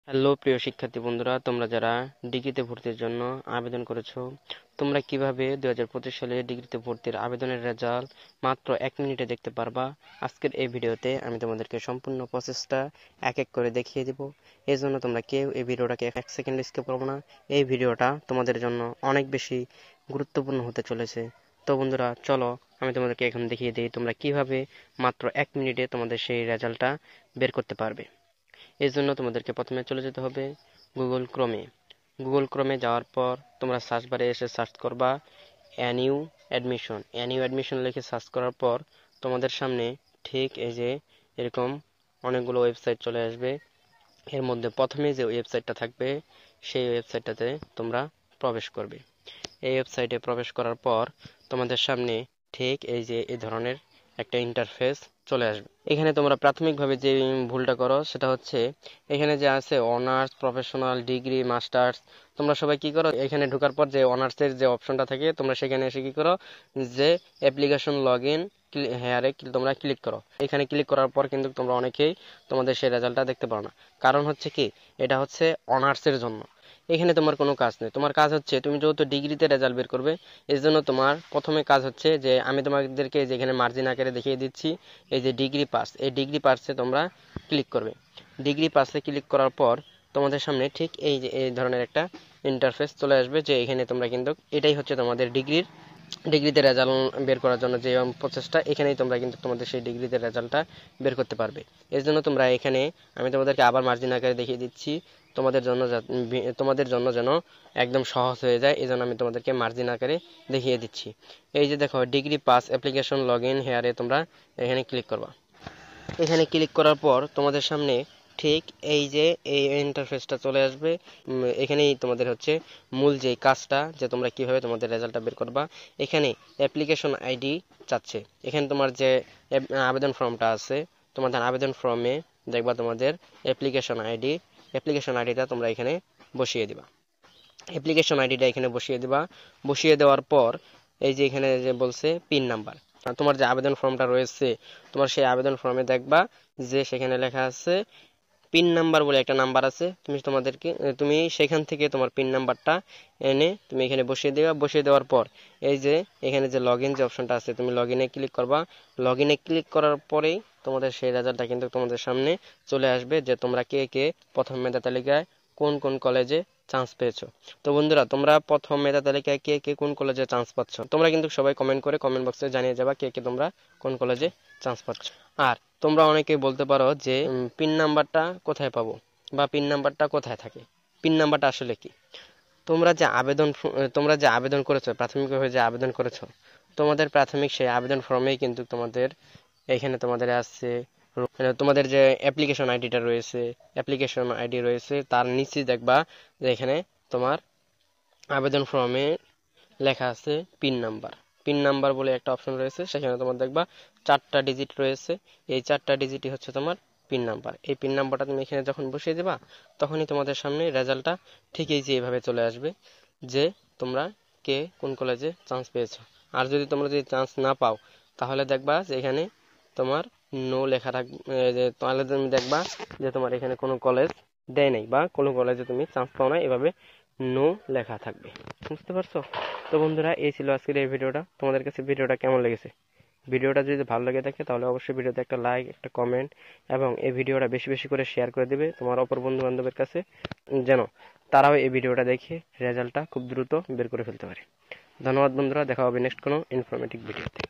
Hello প্রিয় শিক্ষার্থী বন্ধুরা, তোমরা যারা ডিগ্রিতে ভর্তির জন্য আবেদন করেছো, তোমরা কিভাবে 2025 সালে ডিগ্রিতে ভর্তির আবেদনের রেজাল্ট মাত্র 1 মিনিটে দেখতে পারবা। আজকের এই ভিডিওতে আমি তোমাদেরকে সম্পূর্ণ প্রসেসটা এক এক করে দেখিয়ে দিব। এই জন্য তোমরা কেউ এই ভিডিওটাকে 1 সেকেন্ড স্কিপ করবো না। এই ভিডিওটা তোমাদের জন্য অনেক বেশি গুরুত্বপূর্ণ হতে চলেছে। তো বন্ধুরা চলো, আমি তোমাদেরকে এখন দেখিয়ে দিই তোমরা কিভাবে মাত্র 1 মিনিটে তোমাদের সেই রেজাল্টটা বের করতে পারবে। এর জন্য তোমাদেরকে প্রথমে চলে যেতে হবে গুগল ক্রোমে যাওয়ার পর তোমরা সার্চ বারে এসে সার্চ করবা এনইউ অ্যাডমিশন লিখে সার্চ করার পর তোমাদের সামনে ঠিক এই যে এরকম অনেকগুলো ওয়েবসাইট চলে আসবে। এর মধ্যে প্রথমে যে ওয়েবসাইটটা থাকবে সেই ওয়েবসাইটটাতে তোমরা প্রবেশ করবে। এই ওয়েবসাইটে প্রবেশ করার পর তোমাদের সামনে ঠিক এই যে এই ধরনের একটা ইন্টারফেস চলে আসবে। এখানে তোমরা প্রাথমিকভাবে যে ভুলটা করো সেটা হচ্ছে এখানে যে আছে অনার্স, প্রফেশনাল, ডিগ্রি, মাস্টার্স, তোমরা সবাই কি করো, এখানে ঢোকার পর যে অনার্সের যে অপশনটা থাকে তোমরা সেখানে এসে কি করো, যে অ্যাপ্লিকেশন লগ ইন হেয়ারে তোমরা ক্লিক করো। এখানে ক্লিক করার পর কিন্তু তোমরা অনেকেই তোমাদের সেই রেজাল্টটা দেখতে পারো না। কারণ হচ্ছে কি, এটা হচ্ছে অনার্সের জন্য। এখানে তোমার কোনো কাজ নেই। তোমার কাজ হচ্ছে তুমি যেহেতু ডিগ্রিতে রেজাল্ট বের করবে, এই জন্য তোমার প্রথমে কাজ হচ্ছে যে আমি তোমাদেরকে যেখানে মার্জিন আকারে দেখিয়ে দিচ্ছি এই যে ডিগ্রি পাস, এই ডিগ্রি পাসে তোমরা ক্লিক করবে। ডিগ্রি পাসে ক্লিক করার পর তোমাদের সামনে ঠিক এই যে এই ধরনের একটা ইন্টারফেস চলে আসবে, যে এখানে তোমরা কিন্তু এটাই হচ্ছে তোমাদের ডিগ্রিতে রেজাল্ট বের করার জন্য যে প্রসেসটা, এখানেই তোমরা কিন্তু তোমাদের সেই ডিগ্রিতে রেজাল্টটা বের করতে পারবে। এর জন্য তোমরা এখানে আমি তোমাদেরকে আবার মার্জিন আকারে দেখিয়ে দিচ্ছি তোমাদের জন্য যেন একদম সহজ হয়ে যায়, এই জন্য আমি তোমাদেরকে মার্জিন আকারে দেখিয়ে দিচ্ছি। এই যে দেখো degree pass application log in হেয়ারে তোমরা এখানে ক্লিক করবা। এখানে ক্লিক করার পর তোমাদের সামনে ঠিক এই যে এই ইন্টারফেসটা চলে আসবে। এখানেই তোমাদের হচ্ছে মূল যে কাজটা, যে তোমরা কিভাবে তোমাদের রেজাল্টটা বের করবা। এখানে অ্যাপ্লিকেশন আইডি চাচ্ছে। এখানে তোমার যে আবেদন ফর্মটা আছে, তোমাদের আবেদন ফর্মে দেখবা তোমাদের অ্যাপ্লিকেশন আইডিটা তোমরা এখানে বসিয়ে দিবা। বসিয়ে দেওয়ার পর এই যে এখানে যে বলছে পিন নাম্বার, তোমার যে আবেদন ফর্মটা রয়েছে তোমার সেই আবেদন ফর্মে দেখবা যে সেখানে লেখা আছে পিন নাম্বার বলে একটা নাম্বার আছে। তুমি সেখান থেকে তোমার পিন নাম্বারটা এনে তুমি এখানে বসিয়ে দিবা। বসিয়ে দেওয়ার পর এই যে এখানে যে লগ ইন যে অপশনটা আছে, তুমি লগ ইনে ক্লিক করবা। লগ ইনে ক্লিক করার পরেই তোমাদের সেই রেজাল্টটা কিন্তু তোমাদের সামনে চলে আসবে, যে তোমরা কে কে প্রথম মেধা তালিকায় কোন কোন কলেজে চান্স পেয়েছো। তো বন্ধুরা, তোমরা প্রথম মেধা তালিকায় কে কে কোন কলেজে চান্স পাচ্ছ তোমরা কিন্তু সবাই কমেন্ট বক্সে জানিয়ে যাবা কে কে তোমরা কোন কলেজে চান্স পাচ্ছ। আর তোমরা অনেকেই বলতে পারো যে পিন নাম্বারটা কোথায় পাবো বা পিন নাম্বারটা কোথায় থাকে। পিন নাম্বারটা আসলে কি, তোমরা যে আবেদন করেছো, প্রাথমিকভাবে যে আবেদন করেছো, তোমাদের প্রাথমিক সেই আবেদন ফর্মেই কিন্তু তোমাদের এখানে তোমাদের আছে তোমাদের যে অ্যাপ্লিকেশন আইডি রয়েছে তার নিচে দেখবা যে এখানে তোমার আবেদন ফর্মে লেখা আছে পিন নাম্বার বলে একটা অপশন রয়েছে। সেখানে তোমার দেখবা 4টা ডিজিট রয়েছে। এই 4টা ডিজিটই হচ্ছে তোমার পিন নাম্বার। এই পিন নাম্বারটা তুমি এখানে যখন বসিয়ে দেবা তখনই তোমাদের সামনে রেজাল্টটা ঠিক এই যে এভাবে চলে আসবে, যে তোমরা কে কোন কলেজে চান্স পেয়েছো। আর তোমরা যদি চান্স না পাও তাহলে দেখবা যে এখানে তোমার নো লেখা থাকবে। তাহলে তুমি দেখবা যে তোমার এখানে কোনো কলেজ দেয় নাই বা কোনো কলেজে তুমি চান্স পাও না, এভাবে নো লেখা থাকবে। বুঝতে পারছো? তো বন্ধুরা, এই ছিল আজকের এই ভিডিওটা। তোমাদের কাছে ভিডিওটা কেমন লেগেছে? ভিডিওটা যদি ভালো লেগে থাকে তাহলে অবশ্যই ভিডিওতে একটা লাইক, একটা কমেন্ট এবং এই ভিডিওটা বেশি বেশি করে শেয়ার করে দিবে তোমার অপর বন্ধু বান্ধবের কাছে, যেন তারাও এই ভিডিওটা দেখে রেজাল্টটা খুব দ্রুত বের করে ফেলতে পারে। ধন্যবাদ বন্ধুরা, দেখা হবে নেক্সট কোনো ইনফরমেটিভ ভিডিওতে।